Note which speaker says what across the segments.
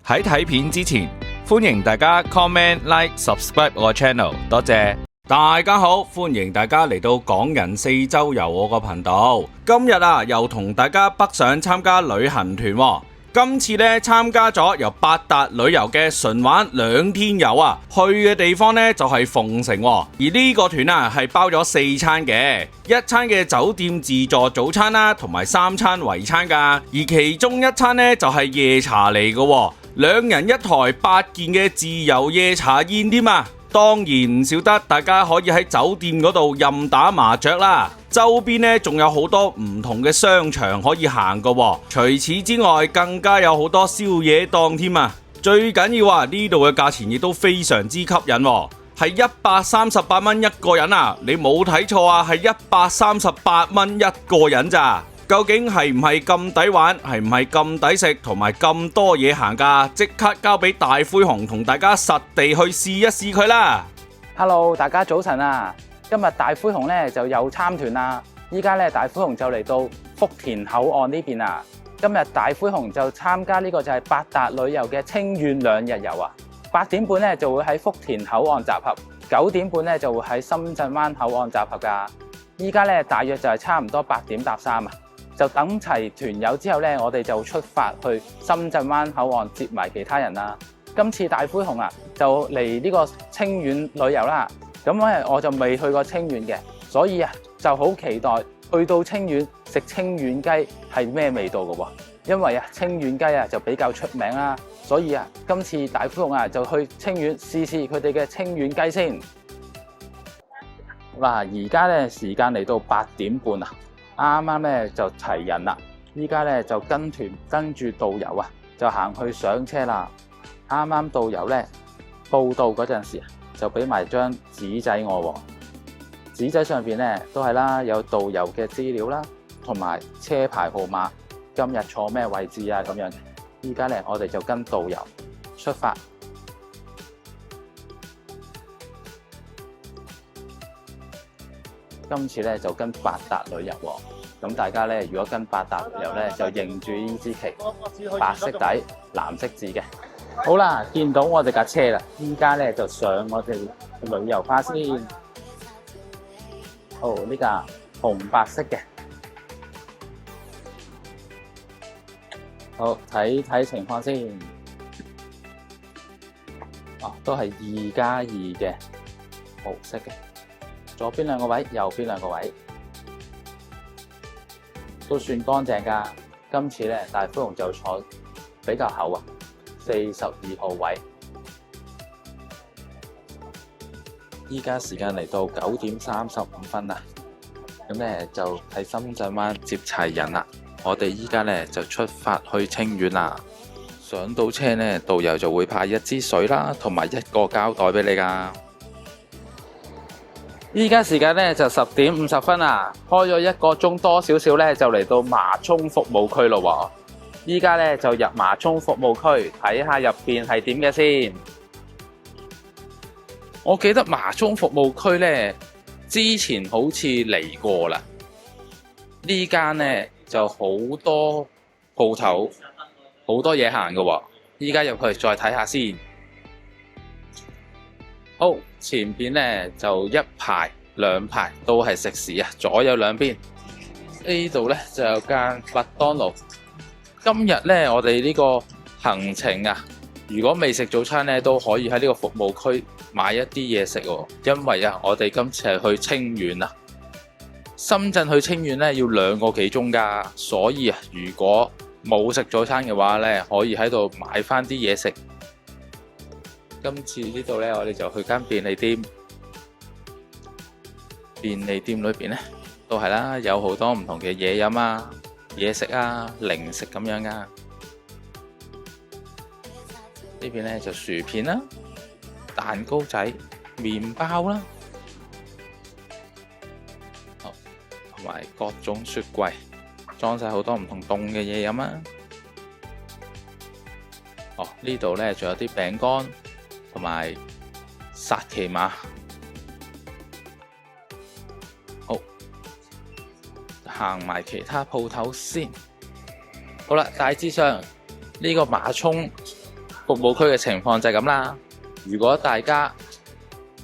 Speaker 1: 喺睇片之前，歡迎大家 comment、like、subscribe 我個 channel， 多謝。大家好，歡迎大家嚟到港人四周遊我個頻道。今日又同大家北上參加旅行團喎。今次呢，參加咗由八達旅遊嘅純玩2天遊啊，去嘅地方呢，就係鳳城喎。而呢個團係包咗4餐嘅，一餐嘅酒店自助早餐啦，同埋3餐圍餐噶。而其中一餐呢，就係夜茶嚟嘅喎，2人一台8件嘅自由夜茶宴添啊！當然唔少得大家可以喺酒店嗰度任打麻雀啦。周邊呢仲有好多唔同嘅商場可以行噶喎。除此之外，更加有好多宵夜檔添啊！最緊要呢度嘅價錢亦都非常之吸引喎，係138蚊一個人啊！你冇睇錯啊，係138蚊一個人咋？究竟係唔係咁抵玩，係唔係咁抵食，同埋咁多嘢行㗎？即刻交俾大灰熊同大家實地去試一試佢啦。
Speaker 2: Hello， 大家早晨啊！今日大灰熊咧就有參團啦。依家咧大灰熊就嚟到福田口岸呢邊啊。今日大灰熊就參加呢個就係八達旅遊嘅清遠2日遊啊。8點半咧就會喺福田口岸集合，9點半咧就會喺深圳灣口岸集合噶。依家咧大約就係差唔多8點搭3啊。就等齊團友之後呢，我哋就出發去深圳灣口岸接埋其他人啦。今次大灰熊就嚟呢個清遠旅遊啦。咁我就未去過清遠嘅，所以就好期待去到清遠食清遠雞係咩味道嘅喎。因為清遠雞就比較出名啦，所以今次大灰熊就去清遠試試佢哋嘅清遠雞先。嗱，而家呢時間嚟到8點半啊。啱啱咧就齊人啦，依家咧就跟團跟住導遊就行去上車啦。啱啱導遊咧報到嗰陣時就俾埋張紙仔我喎，紙仔上邊咧都係啦，有導遊嘅資料啦，同埋車牌號碼，今日坐咩位置咁樣。依家咧我哋就跟導遊出發。今次咧就跟八達旅遊喎，咁大家咧如果跟八達旅遊咧就認住呢支旗，白色底藍色字嘅。好啦，見到我哋架車啦，依家咧就上我哋旅遊巴先。好，呢架紅白色嘅。好，睇睇情況先。都係2+2嘅模式嘅。左邊2個位，右邊2個位，都算乾淨㗎。今次咧，大灰熊就坐比較厚42號位。依家時間嚟到9點35分啦，咁咧就喺深圳灣接齊人啦。我哋依家咧就出發去清遠啦。上到車咧，導遊就會派1支水啦，同埋1個膠袋俾你㗎。依家時間咧就10點50分啦，開咗1個鐘多少少咧，就嚟到麻涌服務區咯喎。依家咧就入麻涌服務區睇下入邊係點嘅先。我記得麻涌服務區咧之前好似嚟過啦。呢間咧就好多鋪頭，好多嘢行㗎喎。依家入去再睇下先。好，前邊咧就1排2排都係食肆啊，左右兩邊。呢度咧就有間麥當勞。今日咧我哋呢個行程如果未食早餐咧，都可以喺呢個服務區買一啲嘢食喎。因為我哋今次係去清遠啊，深圳去清遠咧要2個幾鐘㗎，所以如果冇食早餐嘅話咧，可以喺度買翻啲嘢食。今次呢度咧，我哋就去間便利店。便利店裏邊咧都係啦，有好多唔同嘅嘢飲嘢食零食咁樣㗎。呢邊咧就薯片啦、蛋糕仔、麵包啦，同埋各種雪櫃，裝晒好多唔同凍嘅嘢飲呢度咧仲有啲餅乾。同埋薩琪瑪。好，行埋其他鋪頭先。好啦，大致上呢個麻涌服務區嘅情況就係咁啦。如果大家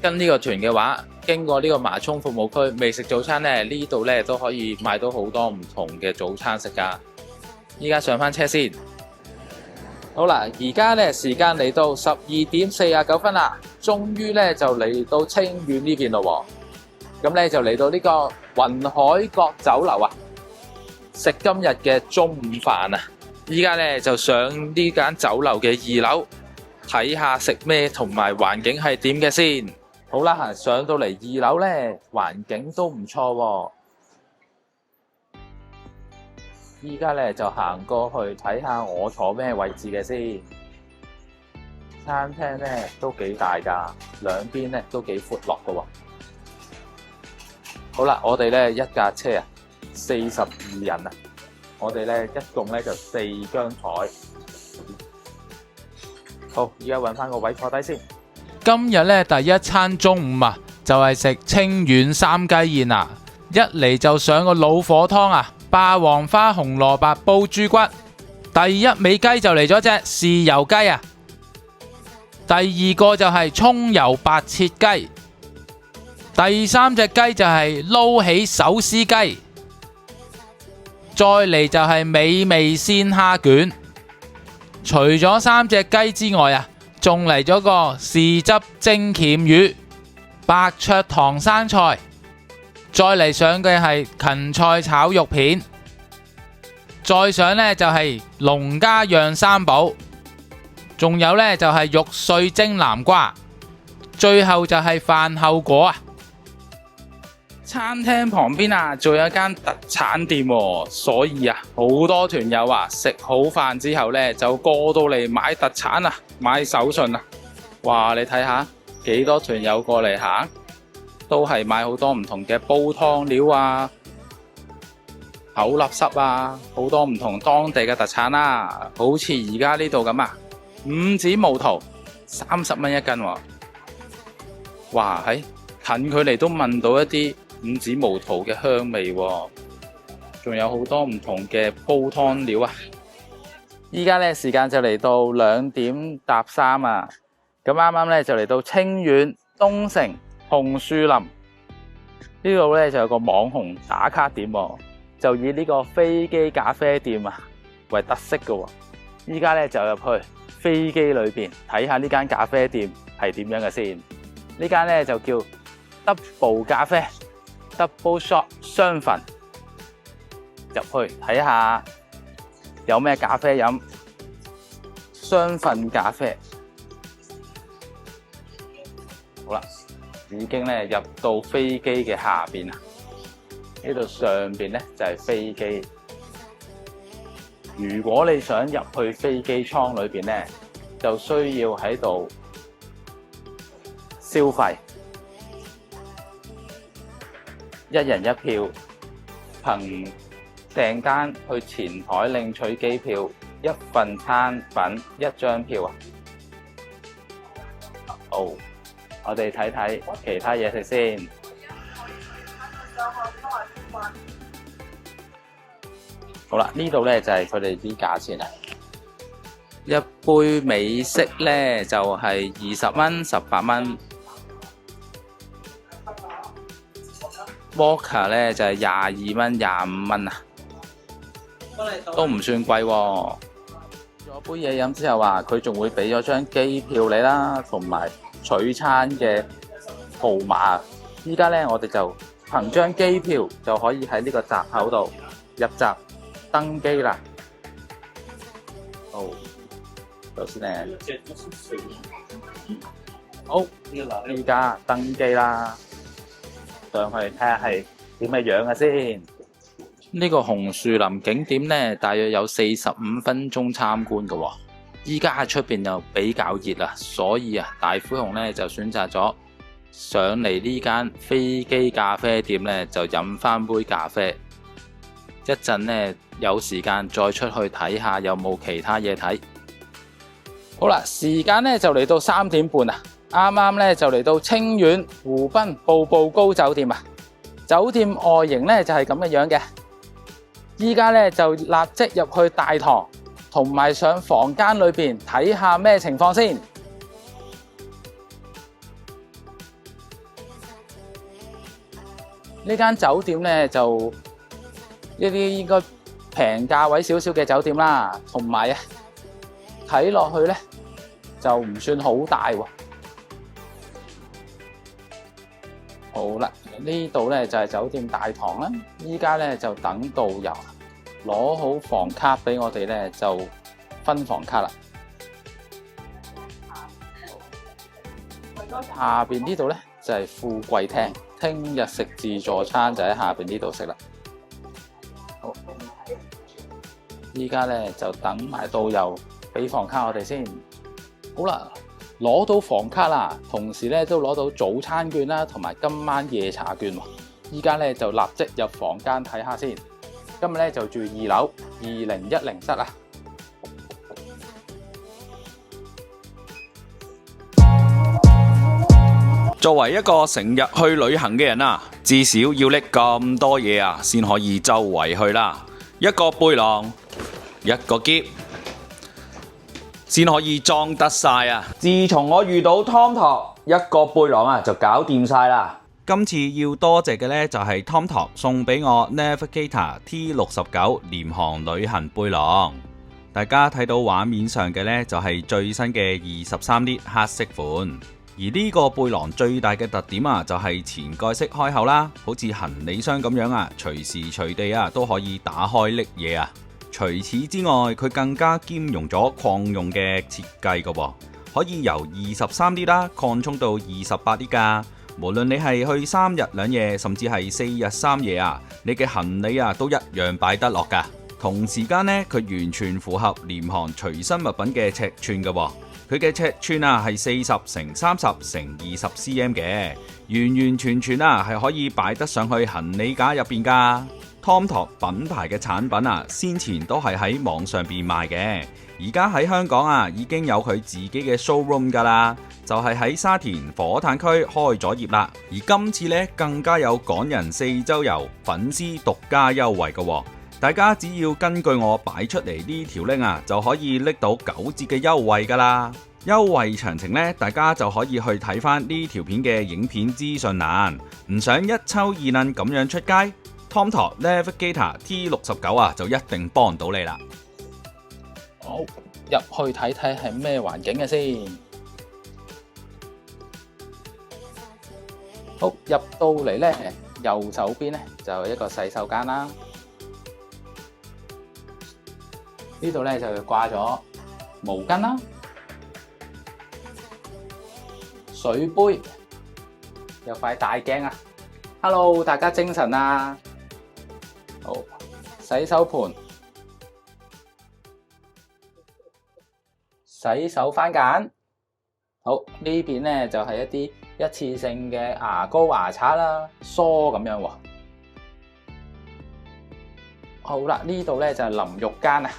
Speaker 2: 跟呢個團嘅話，經過呢個麻涌服務區未食早餐呢，呢度呢都可以買到好多唔同嘅早餐食噶。依家上返車先。好啦，而家呢時間嚟到12:49啦，終於呢就嚟到清遠呢邊咯。咁呢就嚟到呢個雲海閣酒樓啊，食今日嘅中午飯啊！依家呢就上呢間酒樓嘅2樓睇下食咩同埋環境係點嘅先。好啦，上到嚟2樓呢，環境都唔錯喎。依家呢就行過去睇下我坐咩位置嘅先。餐廳呢都幾大㗎，兩邊呢都幾闊落㗎喎。好啦，我哋呢一架車啊，42人啊，我哋呢一共呢就4張台。好，而家揾翻個位坐低先。今日呢第一餐中午啊，就係食清遠三雞宴啊！一嚟就上個老火湯啊，霸王花紅蘿蔔煲豬骨。第一味雞就嚟咗隻豉油雞啊！第二個就係葱油白切雞。第三隻雞就係撈起手撕雞。再嚟就係美味鮮蝦卷。除咗3隻雞之外啊，仲嚟咗個豉汁蒸鉗魚、白灼糖生菜，再嚟上嘅係芹菜炒肉片，再上呢就係農家釀三寶，仲有呢就係肉碎蒸南瓜，最後就係飯後果啊！餐廳旁邊啊，仲有一間特產店喎，所以啊，好多團友啊，食好飯之後呢，就過到嚟買特產啊，買手信啊！哇，你睇下幾多團友過嚟行，都係買好多唔同嘅煲湯料啊、口立濕啊，好多唔同當地嘅特產啦，好似而家呢度咁啊，五指毛桃30蚊一斤喎。哇，喺近距離都聞到一啲五指毛桃嘅香味喎，仲有好多唔同嘅煲湯料啊！依家呢時間就嚟到2點搭3啊，咁啱啱呢就嚟到清遠東城紅樹林呢度呢，就有個網紅打卡點喎，就以呢個飛機咖啡店啊為特色嘅喎。依家呢就入去飛機裏邊睇下呢間咖啡店係點樣嘅先。呢間呢就叫 Double 咖啡。Double Shot 雙份，入去睇下有咩咖啡飲。雙份咖啡，好啦，已經咧入到飛機嘅下邊啦。呢度上邊咧就係飛機。如果你想入去飛機艙裏邊咧，就需要喺度消費。1人1票，憑訂單去前台領取機票，1份餐品1張票啊！好，我哋睇睇其他嘢食先。好啦，呢度呢就係佢哋啲價錢啦。一杯美式呢就係20蚊、18蚊。Vodka 咧就係22蚊、25蚊啊，都唔算貴喎。咗杯嘢飲之後啊，佢仲會俾咗張機票你啦，同埋取餐嘅號碼。依家咧我哋就憑張機票就可以喺呢個閘口度入閘登機啦。好，首先咧，好，依家登機啦。上去睇下係點嘅樣嘅先。呢個紅樹林景點呢，大約有45分鐘參觀嘅喎。依家喺出邊又比較熱啦，所以啊，大灰熊呢就選擇咗上嚟呢間飛機咖啡店呢，就飲翻杯咖啡。一陣呢，有時間再出去睇下有冇其他嘢睇。好啦，時間呢就嚟到3點半啊。啱啱咧就嚟到清遠湖濱步步高酒店啊！酒店外形咧就係咁嘅樣嘅。依家咧就立即入去大堂同埋上房間裏邊睇下咩情況先。呢間酒店呢，就一啲應該平價位少少嘅酒店啦，同埋啊睇落去呢就唔算好大喎。好啦，呢度呢就係酒店大堂啦。依家呢就等導遊攞好房卡俾我哋呢，就分房卡啦。下邊呢度呢就係富貴廳，聽日食自助餐就喺下邊呢度食啦。好，依家呢就等埋導遊俾房卡我哋先。好啦，攞到房卡啦，同時咧都攞到早餐券啦，同埋今晚夜茶券喎。依家咧就立即入房間睇下先。今日咧就住2樓2010室啊。
Speaker 1: 作為一個成日去旅行嘅人啊，至少要拎咁多嘢啊，先可以周圍去啦。一個背囊，一個篋，先可以裝得晒啊！自從我遇到 TomTalk， 一個背囊啊就搞掂晒啦。今次要多謝嘅呢，就係 TomTalk 送俾我 Navigator T69 廉航旅行背囊。大家睇到畫面上嘅呢，就係最新嘅23 Lit 黑色款。而呢個背囊最大嘅特點啊，就係前蓋式開口啦，好似行李箱咁樣啊，隨時隨地啊都可以打開拎嘢啊。除此之外，佢更加兼容咗擴容嘅設計㗎喎，可以由23 Lit 啦擴充到28 Lit 㗎。無論你係去3日2夜，甚至係4日3夜啊，你嘅行李啊都一樣擺得落㗎。同時間呢，佢完全符合廉航隨身物品嘅尺寸㗎喎。佢嘅尺寸啊係40乘30乘20 cm 嘅，完完全全啊係可以擺得上去行李架入邊噶。TomTalk 品牌嘅產品啊，先前都係喺網上邊賣嘅，而家喺香港啊已經有佢自己嘅 showroom 噶啦，就係喺沙田火炭區開咗業啦。而今次呢，更加有港人4周遊粉絲獨家優惠噶喎。大家只要根據我擺出嚟呢條 link 啊，就可以拎到9折嘅優惠噶啦。優惠詳情呢，大家就可以去睇翻呢條片嘅影片資訊欄。唔想一抽二掕咁樣出街， TomTalk Navigator T69 啊，就一定幫到你啦。
Speaker 2: 好，入去睇睇係咩環境嘅先。好，入到嚟呢，右手邊呢就係一個洗手間啦。呢度咧就掛咗毛巾啦、水杯，有塊大鏡啊。Hello， 大家精神啊！好，洗手盤、洗手番梘。好，呢邊咧就係一啲一次性嘅牙膏、牙刷啦、梳咁樣喎。好啦，呢度咧就係淋浴間啊。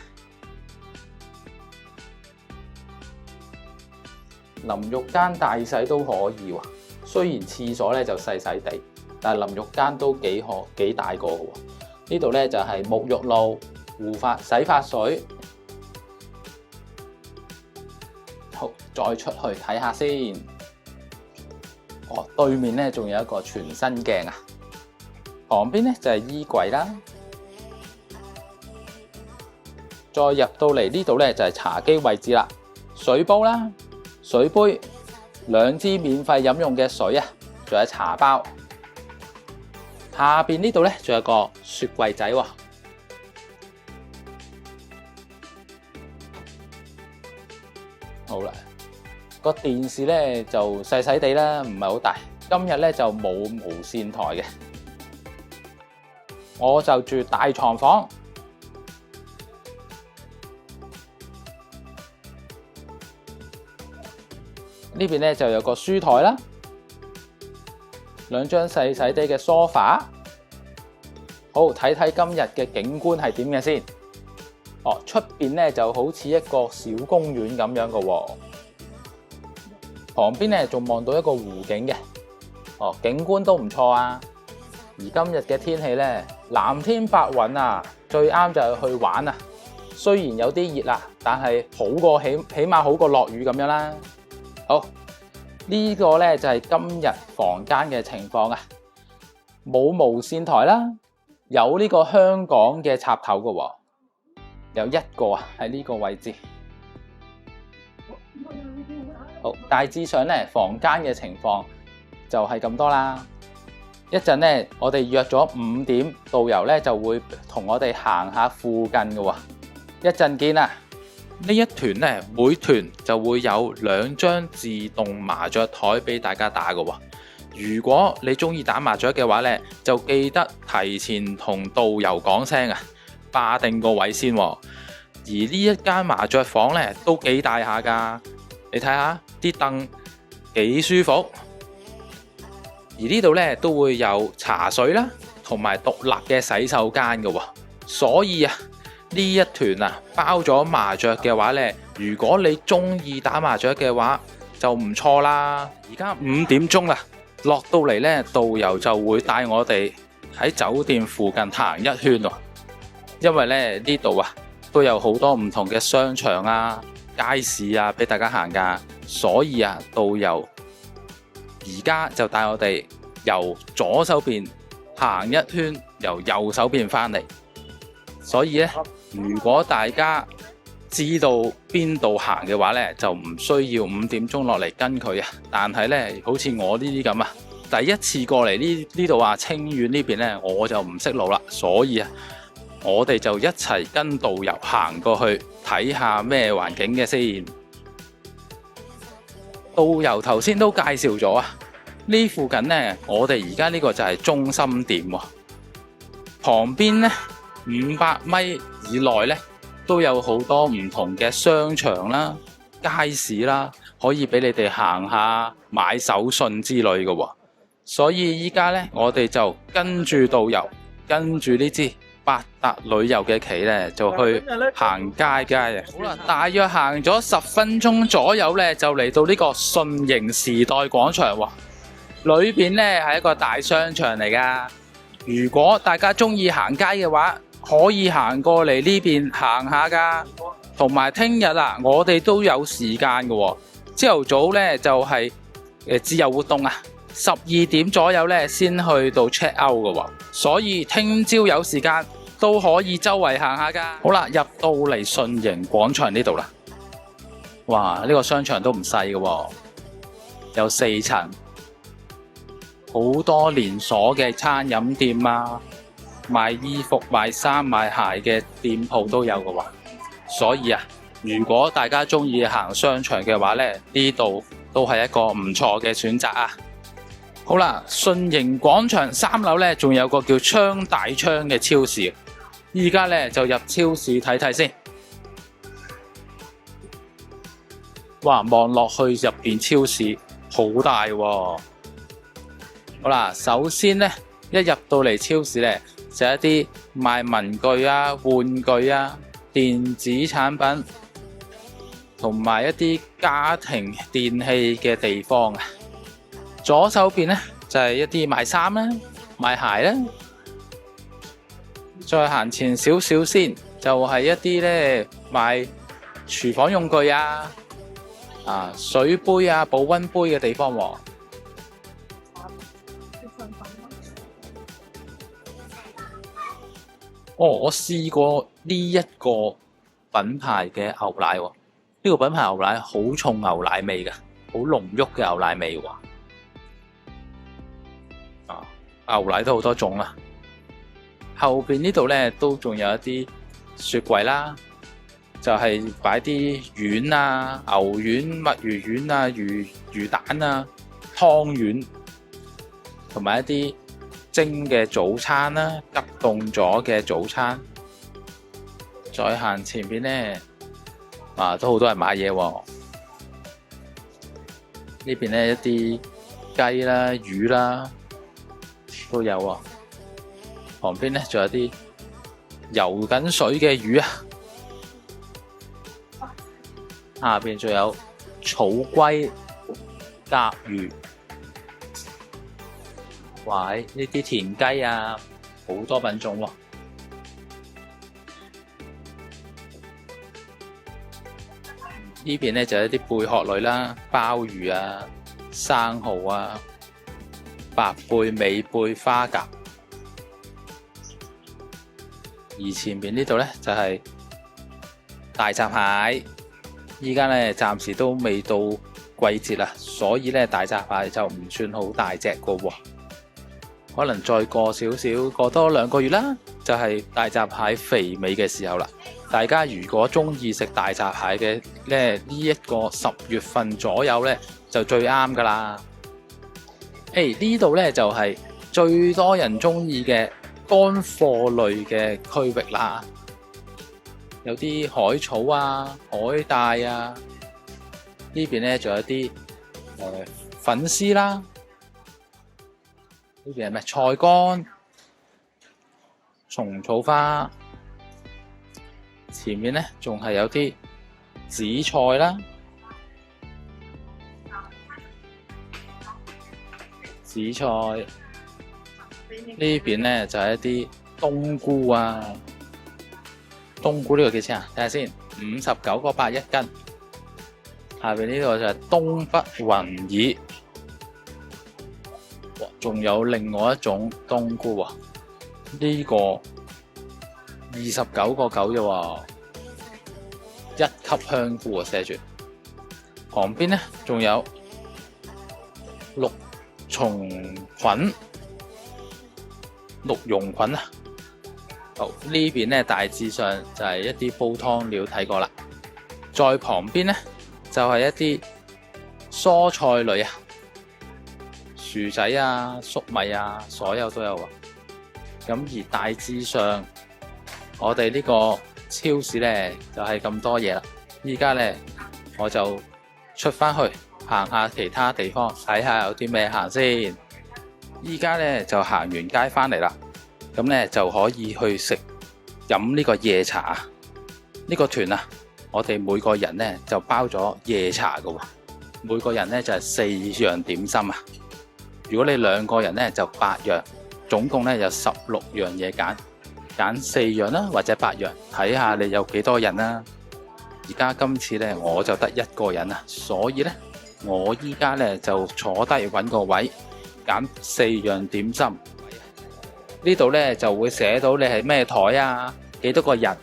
Speaker 2: 淋浴間大細都可以喎，雖然廁所咧就細細地，但係淋浴間都幾大個嘅喎。呢度咧就係沐浴露、護髮、洗髮水。好，再出去睇下先。哦，對面咧仲有一個全身鏡啊，旁邊咧就係衣櫃啦。再入到嚟呢度咧就係茶几位置啦，水煲啦。水杯、2支免費飲用嘅水啊，仲有茶包。下邊呢度咧，仲有個雪櫃仔喎。好啦，個電視咧就細細地啦，唔係好大。今日咧就冇無線台嘅，我就住大床房。呢邊咧就有個書台啦，2張細細地嘅梳化。好，睇睇今日嘅景觀係點嘅先。哦，出邊咧就好似一個小公園咁樣嘅喎，旁邊咧仲望到一個湖景嘅。哦，景觀都唔錯啊。而今日嘅天氣咧，藍天白雲啊，最啱就係去玩啊。雖然有啲熱啦，但係起碼好過落雨咁樣啦。好，呢個呢就係今日房間嘅情況啊，冇無線台啦，有呢個香港嘅插頭㗎喎，有一個啊喺呢個位置。好，大致上呢房間嘅情況就係咁多啦。一陣呢，我哋約咗5點，導遊呢就會同我哋行下附近嘅喎。一陣見啊！呢一團呢，每團就會有2張自動麻雀台俾大家打嘅喎。如果你中意打麻雀嘅話呢，就記得提前同導遊講聲啊，霸定個位先喎。而呢一間麻雀房呢，都幾大下㗎，你睇下啲凳幾舒服。而呢度呢，都會有茶水啦，同埋獨立嘅洗手間嘅喎。所以啊，呢一團啊包咗麻雀嘅話呢，如果你中意打麻雀嘅話，就唔錯啦。而家5點鐘啦，落到嚟呢，導遊就會帶我哋喺酒店附近行一圈喎。因為呢，呢度啊都有好多唔同嘅商場啊、街市啊俾大家行噶，所以啊，導遊而家就帶我哋由左手邊行一圈，由右手邊返嚟。所以咧，如果大家知道邊度行嘅話咧，就唔需要5點鐘落嚟跟佢啊。但係咧，好似我呢啲咁啊，第一次過嚟呢度啊，清遠呢邊咧，我就唔識路啦。所以啊，我哋就一齊跟導遊行過去睇下咩環境嘅先。導遊頭先都介紹咗啊，呢附近呢，我哋而家呢個就係中心點喎。旁邊呢，500米以內呢，都有好多唔同嘅商場啦、街市啦，可以俾你哋行下買手信之類嘅喎。所以依家呢，我哋就跟住導遊，跟住呢支八達旅遊嘅旗呢，就去行街啊！好啦，大約行咗10分鐘左右呢，就嚟到呢個順盈時代廣場喎。裏邊呢係一個大商場嚟噶。如果大家中意行街嘅話，可以行過嚟呢邊行下噶。同埋聽日啊，我哋都有時間嘅喎。朝頭早呢就係自由活動啊，12點左右呢先去到 check out 嘅喎。所以聽朝有時間都可以周圍行下噶。好啦，入到嚟順盈廣場呢度啦。哇，呢個商場都唔細嘅喎，有4層，好多連鎖嘅餐飲店啊，賣衣服、賣衫、賣鞋嘅店鋪都有嘅喎。所以啊，如果大家中意行商場嘅話呢，呢度都係一個唔錯嘅選擇啊。好啦，順盈廣場3樓呢，仲有個叫昌大昌嘅超市。依家呢，就入超市睇睇先。哇，望落去入邊超市好大喎。好啦，首先呢，一入到嚟超市呢，就一啲賣文具啊、玩具啊、電子產品同埋一啲家庭電器嘅地方啊。左手邊呢，就係一啲賣衫啦、賣鞋啦。再行前少少先，就係一啲呢賣廚房用具啊、水杯啊、保溫杯嘅地方喎。我試過呢一個品牌嘅牛奶喎，呢個品牌牛奶好重牛奶味嘅，好濃郁嘅牛奶味喎。牛奶都好多種啦。後邊呢度呢，都仲有一啲雪櫃啦，就係擺啲丸啊、牛丸、墨魚丸啊、魚蛋啊、湯圓，同埋一啲蒸嘅早餐啦、急凍咗嘅早餐。再行前邊呢，都好多人買嘢喎。呢邊呢，一啲雞啦、魚啦都有喎。旁邊呢，仲有啲游緊水嘅魚啊。下邊仲有草龜、甲魚。哇！呢啲田雞啊，好多品種喎。呢邊咧就有一啲貝殼類啦，鮑魚啊、生蠔啊、白貝、美貝、花甲。而前面呢度咧就係大閘蟹，依家咧暫時都未到季節啦，所以咧大閘蟹就唔算好大隻個喎。可能再過少少，過多2個月啦，就係大閘蟹肥美嘅時候啦。大家如果中意食大閘蟹嘅咧，呢一個10月份左右咧就最啱噶啦。呢度咧就係最多人中意嘅乾貨類嘅區域啦，有啲海草啊、海帶啊，呢邊咧仲有啲粉絲啦。呢邊係咩？菜乾、蟲草花，前面咧仲係有啲紫菜啦，紫菜呢邊咧就係一啲冬菇啊，冬菇呢個幾錢啊？睇下先，59個8一斤。下邊呢個就係東北雲耳。仲有另外一種冬菇啊，呢個29個9啫喎，1級香菇啊，寫住。旁邊咧仲有綠松菌、鹿茸菌啊。好，呢邊咧大致上就係一啲煲湯料睇過啦。再旁邊咧就係一啲蔬菜類啊。薯仔啊、粟米啊，所有都有啊。咁而大致上，我哋呢個超市呢，就係咁多嘢啦。依家呢，我就出返去行下其他地方，睇下有啲咩行先。依家呢，就行完街返嚟啦，咁呢，就可以去飲呢個夜茶。呢個團啊，我哋每個人呢，就包咗夜茶㗎喎，每個人呢，就係4樣點心啊。如果你2個人咧就8樣，總共咧有16樣嘢揀4樣啦，或者8樣，睇下你有幾多人啦。而家今次咧我就得1個人啊，所以咧我依家咧就坐低揾個位揀4樣點心。呢度咧就會寫到你係咩台啊，幾多個人，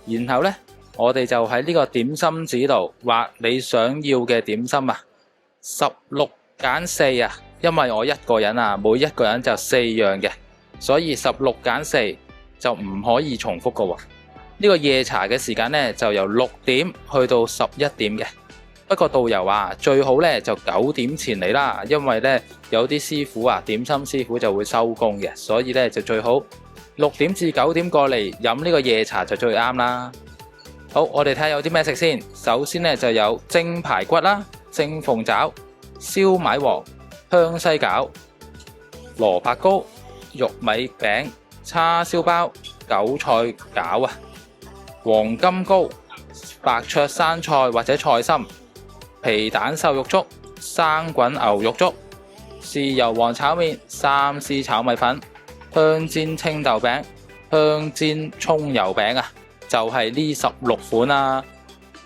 Speaker 2: 然後咧我哋就喺呢個點心紙度畫你想要嘅點心啊，16揀4啊，因為我1個人啊，每1個人就4樣嘅，所以16揀4就唔可以重複噶喎。呢個夜茶嘅時間呢，就由6點去到11點嘅。不過導遊啊，最好呢就9點前嚟啦，因為呢有啲師傅啊，點心師傅就會收工嘅，所以呢就最好6點至9點過嚟飲呢個夜茶就最啱啦。好，我哋睇下有啲咩食先。首先呢就有蒸排骨啦、蒸鳳爪、燒賣王、香西餃、蘿蔔糕、玉米餅、叉燒包、韭菜餃啊、黃金糕、白灼生菜或者菜心、皮蛋瘦肉粥、生滾牛肉粥、豉油皇炒麵、三絲炒米粉、香煎青豆餅、香煎蔥油餅啊，就係呢16款啊。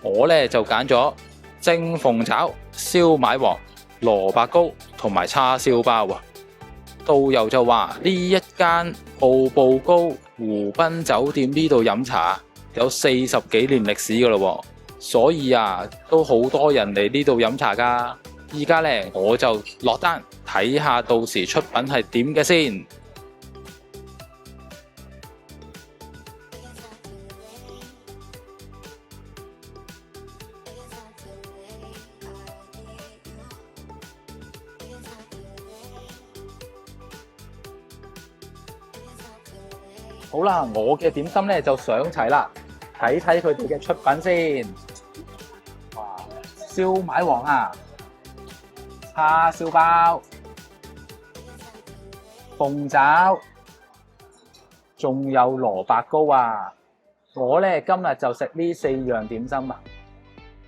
Speaker 2: 我呢就揀咗蒸鳳爪、燒賣王、蘿蔔糕同埋叉燒包啊。導遊就話呢一間步步高湖濱酒店呢度飲茶有40幾年歷史噶咯，所以啊都好多人嚟呢度飲茶噶。依家呢，我就落單睇下到時出品係點嘅先。好啦，我嘅點心咧就上齊啦，睇睇佢哋嘅出品先。哇，燒賣王啊，叉燒包、鳳爪，仲有蘿蔔糕啊！我咧今日就食呢4樣點心啊！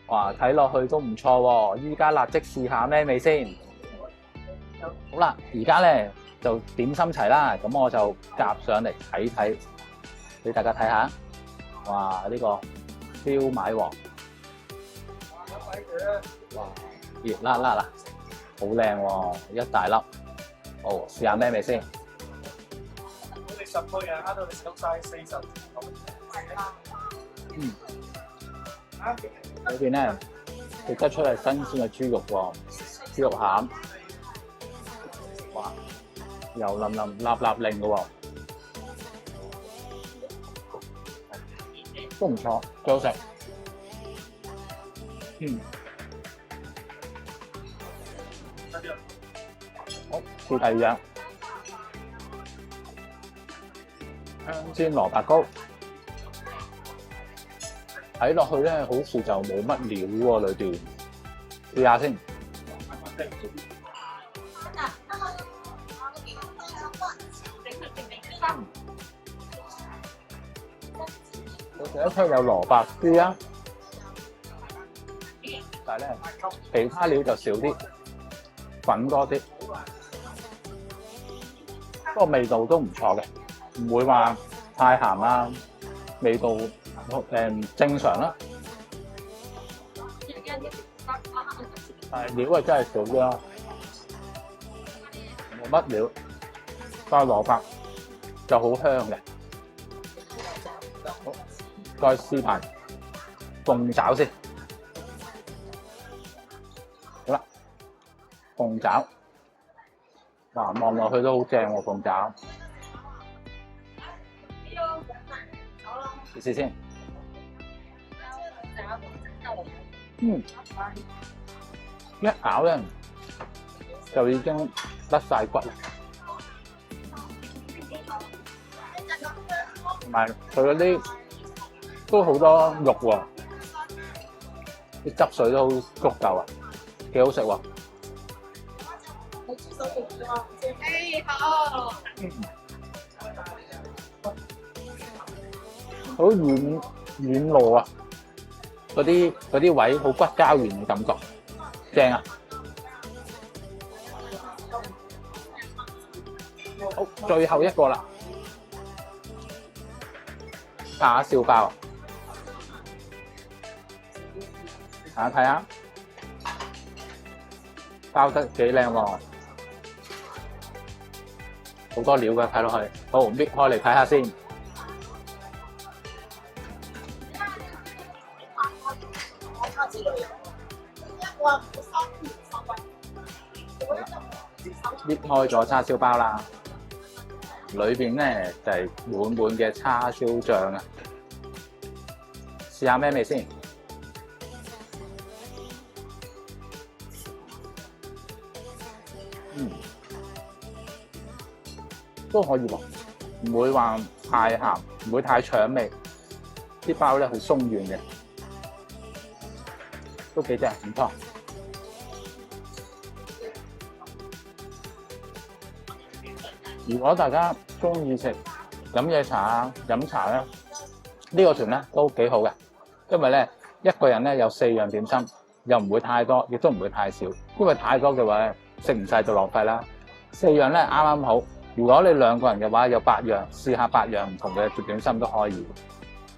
Speaker 2: 哇，睇落去都唔錯喎！依家立即試下咩味先。好啦，而家咧就點心齊啦，咁我就夾上嚟睇睇，俾大家睇下。哇！呢個燒賣王哇，熱辣辣啊，好靚喎，一大粒。好，試下咩味先？
Speaker 3: 我哋10個人喺度食晒40。
Speaker 2: 裏邊咧食得出係新鮮嘅豬肉喎，豬肉餡，哇，又腍腍立立令嘅喎，都唔錯，幾好食。好，試第二樣，香煎蘿蔔糕。睇落去咧，好似就冇乜料喎，裏邊。試下先。我第一出有蘿蔔絲啊，但係咧其他料就少啲，粉多啲。不過味道都唔錯嘅，唔會話太鹹啦，味道。正常啦，但係料係真係少啲啦，冇乜料，但係蘿蔔就好香嘅。好，再試埋鳳爪先，好啦，鳳爪，嗱望落去都好正喎，鳳爪，試試先。一咬咧就已經甩晒骨啦，同埋佢嗰啲都好多肉喎，啲汁水都好足夠啊，幾好食喎。好軟糯啊！嗰啲位好骨膠原嘅感覺，正啊！好，最後一個啦，叉燒包，大家睇下，包得幾靚喎，好多料嘅睇落去，好搣開嚟睇下先。搣開咗叉燒包啦，裏邊咧就係滿滿嘅叉燒醬啊！試下咩味先？都可以喎，唔會話太鹹，唔會太搶味。啲包咧好鬆軟嘅，都幾正，唔錯。如果大家中意食飲嘢茶啊、飲茶咧，呢個團咧都幾好嘅，因為咧一個人咧有4樣點心，又唔會太多，亦都唔會太少。因為太多嘅話咧食唔晒就浪費啦。4樣咧啱啱好。如果你2個人嘅話，有8樣，試下8樣唔同嘅點心都可以。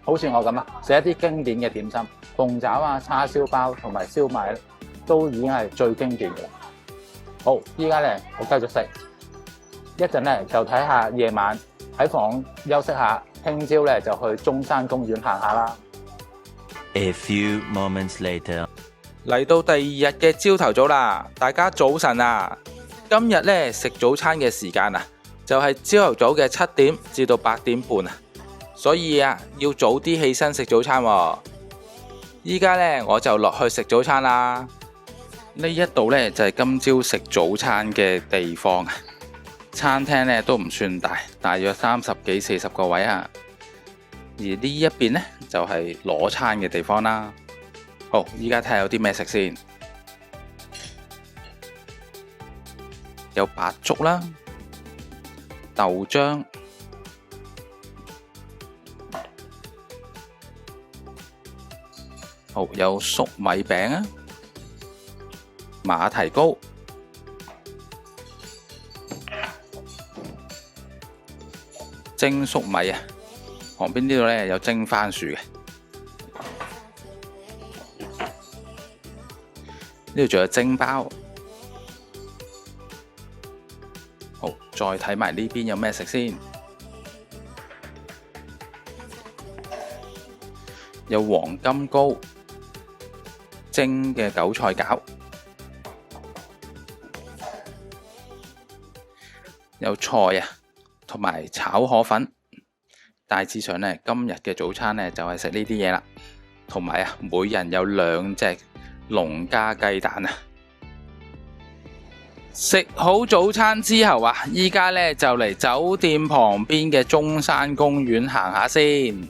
Speaker 2: 好似我咁啊，食一啲經典嘅點心，鳳爪啊、叉燒包同埋燒賣都已經係最經典嘅啦。好，依家咧我繼續食。一陣咧就睇下夜晚喺房休息下，聽朝咧就去中山公園行下啦。
Speaker 4: A few moments later，
Speaker 1: 嚟到第2日嘅朝頭早啦，大家早晨啊！今日咧食早餐嘅時間啊，就係朝頭早嘅7點至到8點半啊，所以啊要早啲起身食早餐喎。依家咧我就落去食早餐啦。呢一度咧就係今朝食早餐嘅地方啊。餐廳咧都唔算大，大約30幾40個位啊。而呢一邊咧就係攞餐嘅地方啦。好，依家睇下有啲咩食先。有白粥啦、豆漿、好有粟米餅啊、馬蹄糕。蒸粟米啊，旁邊呢度咧有蒸番薯嘅，
Speaker 2: 呢度仲有蒸包。好，再睇埋呢邊有咩食先。有黃金糕、蒸嘅韭菜餃，有菜啊，同埋炒河粉。大致上呢，今日嘅早餐呢就係食呢啲嘢啦，同埋啊，每人有2隻農家雞蛋啊。食好早餐之後啊，依家呢就嚟酒店旁邊嘅中山公園行下先。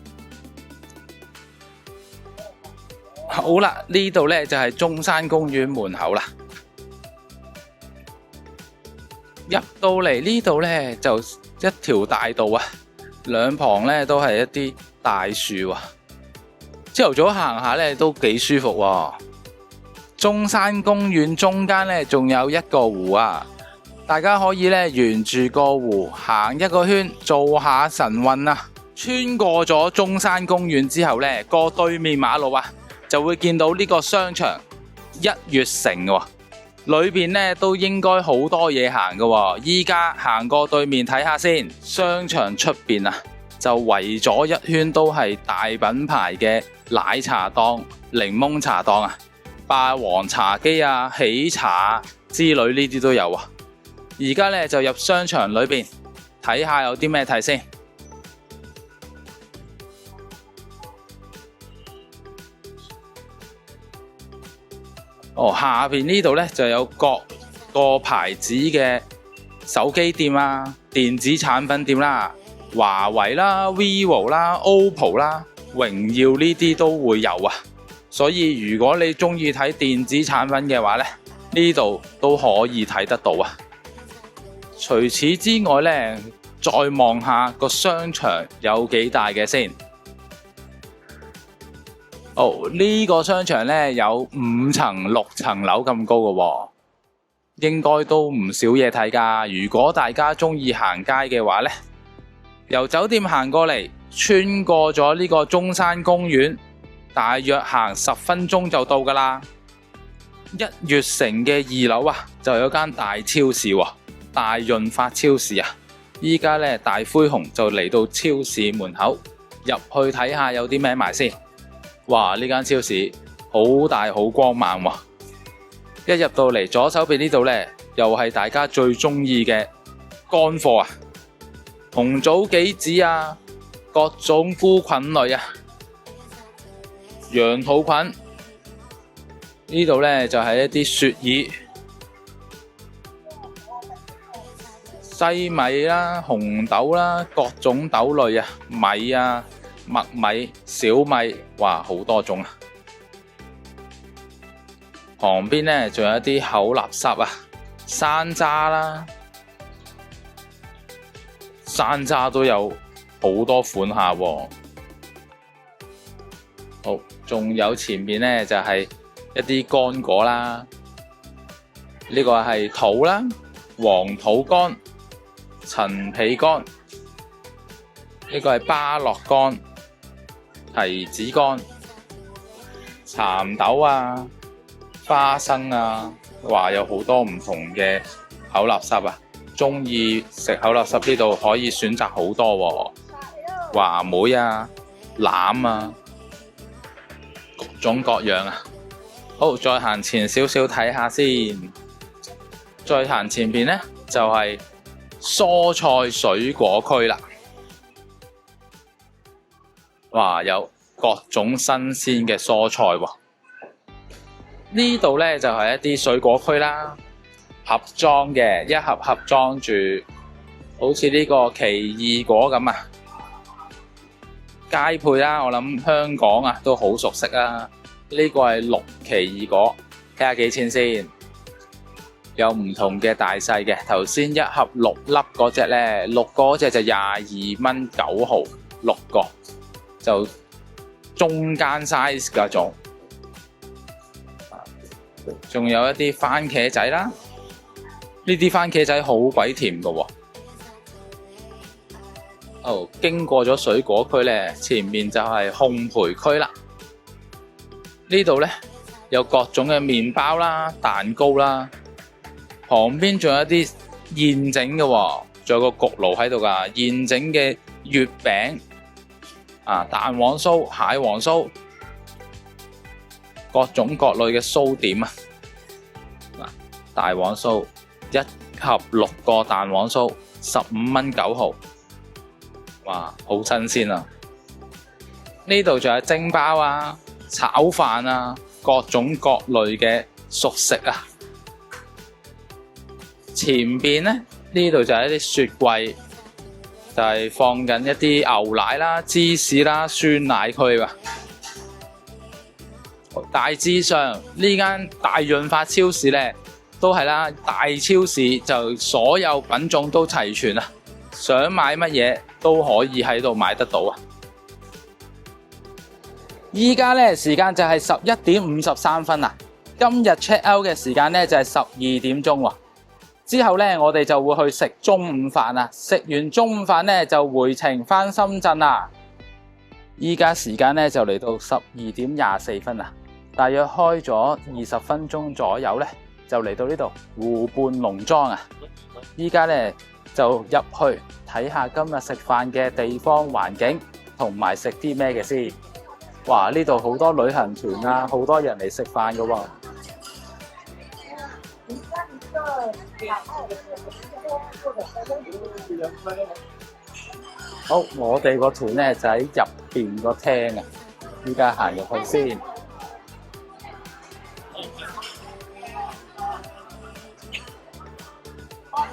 Speaker 2: 好啦，呢度呢就係中山公園門口啦。入到嚟呢度呢，就一條大道啊，兩旁呢都係一啲大樹啊。朝頭早行下呢都幾舒服喎。中山公園中間呢仲有一個湖啊，大家可以呢沿住個湖行一個圈，做下晨運啊。穿過咗中山公園之後呢，過對面馬路啊，就會見到呢個商場一悅城喎，裏邊呢都應該好多嘢行㗎喎。依家行過對面睇下先，商場出邊啊就圍咗一圈都係大品牌嘅奶茶檔、檸檬茶檔啊、霸王茶姬啊、喜茶之類呢啲都有啊。而家呢就入商場裏邊睇下有啲咩睇先。下邊呢度呢就有各個牌子嘅手機店啊、電子產品店啦，華為啦、vivo 啦、OPPO 啦、榮耀呢啲都會有啊。所以如果你中意睇電子產品嘅話呢，呢度都可以睇得到啊。除此之外呢，再望下個商場有幾大嘅先。呢個商場呢有5層、6層樓咁高嘅喎，應該都唔少嘢睇㗎。如果大家中意行街嘅話呢，由酒店行過嚟，穿過咗呢個中山公園，大約行10分鐘就到㗎啦。一悅城嘅2樓啊，就有間大超市喎，大潤發超市啊。依家呢，大灰熊就嚟到超市門口，入去睇下有啲咩賣先。哇！呢間超市好大好光猛喎。一入到嚟，左手邊呢度呢，又係大家最中意嘅乾貨啊，紅棗杞子啊，各種菇菌類啊，羊肚菌。呢度呢，就係一啲雪耳、西米啦、紅豆啦，各種豆類啊，米啊、麥米、小米，哇，好多種啊！旁邊呢仲有一啲口垃圾啊，山楂啦，山楂都有好多款下喎。好，仲有前面呢就係一啲乾果啦，呢個係桃啦，黃桃乾、陳皮乾，呢個係芭樂乾、提子乾、蠶豆啊、花生啊，哇，有好多唔同嘅口垃圾啊！中意食口垃圾呢度可以選擇好多喎，話梅啊、欖啊，各種各樣啊！好，再行前少少睇下先，再行前邊呢，就係蔬菜水果區啦。哇，有各種新鮮嘅蔬菜喎。呢度呢就係一啲水果區啦，盒裝嘅，一盒盒裝住，好似呢個奇異果咁啊。佳配啦，我諗香港啊都好熟悉啦。呢個係綠奇異果，睇下幾錢先。有唔同嘅大細嘅，頭先一盒6粒嗰隻呢，6個嗰隻就22蚊9毫，6個。就中間 size 嗰種，仲有一啲番茄仔啦，呢啲番茄仔好鬼甜㗎喎。經過咗水果區呢，前面就係烘焙區啦。呢度呢，有各種嘅麵包啦、蛋糕啦，旁邊仲有一啲現整嘅喎，仲有個焗爐喺度噶，現整嘅月餅啊、蛋黃酥、蟹黃酥，各種各類嘅酥點啊！嗱，大黃酥一盒6個蛋黃酥，15蚊9毫，哇，好新鮮啊！呢度仲有蒸包啊、炒飯啊，各種各類嘅熟食啊。前邊呢度就係一啲雪櫃，就係放緊一啲牛奶啦、芝士啦、酸奶區啊。大致上呢間大潤發超市呢，都係啦，大超市就所有品種都齊全啊，想買乜嘢都可以喺度買得到啊。依家呢時間就係11點53分啊，今日 check out 嘅時間呢就係12點鐘喎。之後呢我哋就會去食中午飯啊，食完中午飯呢就回程返深圳啦。依家時間呢就嚟到12點24分啊，大約開咗20分鐘左右呢，就嚟到呢度湖畔農莊啊。依家呢就入去睇下今日食飯嘅地方環境同埋食啲咩嘅先。哇！呢度好多旅行團啊，好多人嚟食飯㗎喎。好，我哋個團呢就喺入邊個廳啊，依家行入去先。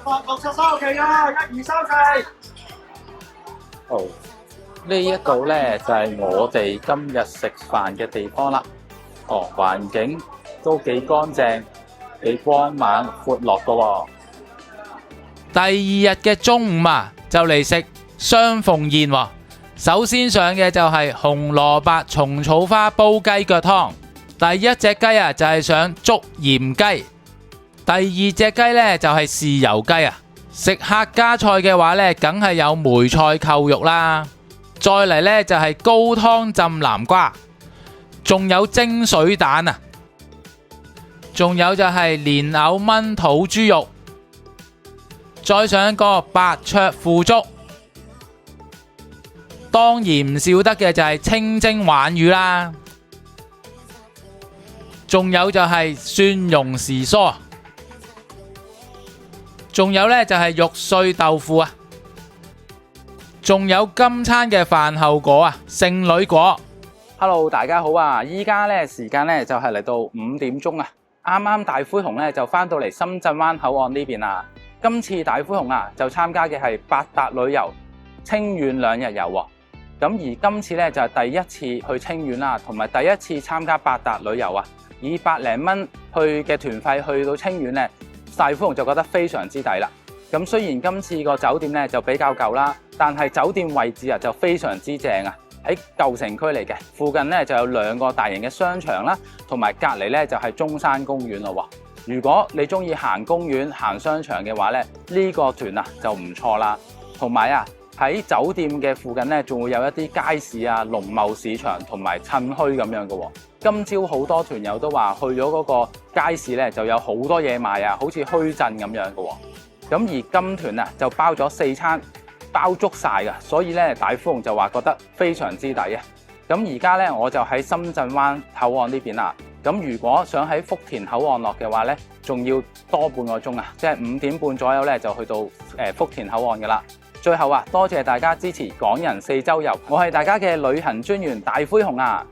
Speaker 3: 863期啊，1、2、3期。
Speaker 2: 好。呢一度呢就係我哋今日食飯嘅地方啦。哦，環境都幾乾淨、幾光猛、闊落噶喎。第二日嘅中午啊，就嚟食雙鳳宴喎。首先上嘅就係紅蘿蔔蟲草花煲雞腳湯。第一隻雞啊就係上竹鹽雞。第二隻雞呢就係豉油雞啊。食客家菜嘅話呢，梗係有梅菜扣肉啦。再嚟呢就係高湯浸南瓜，仲有蒸水蛋啊，仲有就係蓮藕炆土豬肉，再上一個白灼腐竹，當然唔少得嘅就係清蒸鯇魚啦，仲有就係蒜蓉時蔬，仲有呢就係肉碎豆腐啊。仲有今餐嘅飯後果啊，聖女果。Hello， 大家好啊！依家呢時間呢就係嚟到5點鐘啊，啱啱大灰熊呢就翻到嚟深圳灣口岸呢邊啦。今次大灰熊啊就參加嘅係八達旅遊清遠2日遊喎。咁而今次呢就係第一次去清遠啦，同埋第一次參加八達旅遊啊，以100零蚊去嘅團費去到清遠呢，大灰熊就覺得非常之抵啦。咁雖然今次個酒店呢就比較舊啦，但係酒店位置啊就非常之正啊，喺舊城區嚟嘅，附近呢就有2個大型嘅商場啦，同埋隔離呢就係中山公園咯喎。如果你中意行公園、行商場嘅話呢，呢個團啊就唔錯啦。同埋啊喺酒店嘅附近呢，仲會有一啲街市啊、農貿市場同埋趁墟咁樣嘅喎。今朝好多團友都話去咗嗰個街市呢，就有好多嘢賣啊，好似墟鎮咁樣嘅喎。咁而今團啊就包咗4餐，包足晒㗎，所以咧大灰熊就話覺得非常之抵啊！咁而家咧我就喺深圳灣口岸呢邊啦。咁如果想喺福田口岸落嘅話咧，仲要多半個鐘啊，即係5點半左右咧就去到福田口岸㗎啦。最後啊，多謝大家支持港人4周遊，我係大家嘅旅行專員大灰熊啊！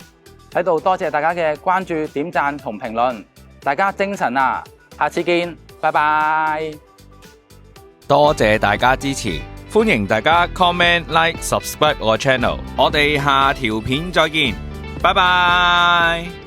Speaker 2: 喺度多謝大家嘅關注、點讚同評論，大家精神啊！下次見，拜拜。
Speaker 1: 多謝大家支持，歡迎大家 comment、like、subscribe 我嘅 channel，我哋下條片再見，拜拜。